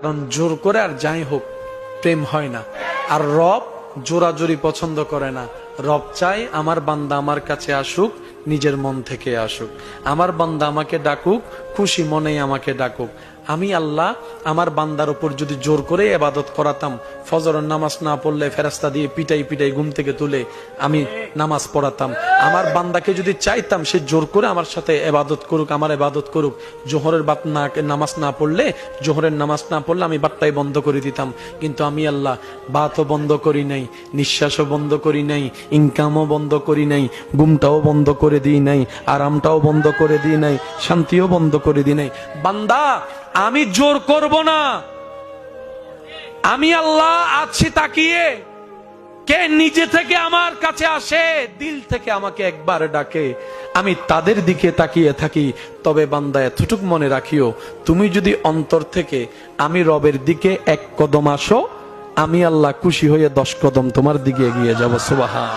কারণ জোর করে আর যাই হোক প্রেম হয় না। আর রব জোরাজোরি পছন্দ করে না। রব চাই আমার বান্দা আমার কাছে আসুক, নিজের মন থেকে আসুক। আমার বান্দা আমাকে ডাকুক, খুশি মনেই আমাকে ডাকুক। আমি আল্লাহ আমার বান্দার উপর যদি জোর করে ইবাদত করাতাম, ফজরের নামাজ না পড়লে ফেরেশতা দিয়ে পিটাই পিটাই ঘুম থেকে তুলে আমি নামাজ পড়াতাম। আমার বান্দাকে যদি চাইতাম সে জোর করে আমার সাথে ইবাদত করুক, আমার ইবাদত করুক, জোহরের নামাজ না পড়লে, জোহরের নামাজ না পড়লে আমি বাতটাই বন্ধ করে দিতাম। কিন্তু আমি আল্লাহ বাতও বন্ধ করি নাই, নিঃশ্বাসও বন্ধ করি নাই, ইনকামও বন্ধ করি নাই, ঘুমটাও বন্ধ করে দিই নাই, আরামটাও বন্ধ করে দিই নাই, শান্তিও বন্ধ করে দিই নাই। বান্দা আমি জোর করব না। আমি আল্লাহ আছি তাকিয়ে, কে নিজে থেকে আমার কাছে আসে, দিল থেকে আমাকে একবার ডাকে, আমি তাদের দিকে তাকিয়ে থাকি। তবে বান্দা এতটুক মনে রাখিও, তুমি যদি অন্তর থেকে আমি রবের দিকে 1 কদম আসো, আমি আল্লাহ খুশি হয়ে 10 কদম তোমার দিকে এগিয়ে যাব। সুবহান।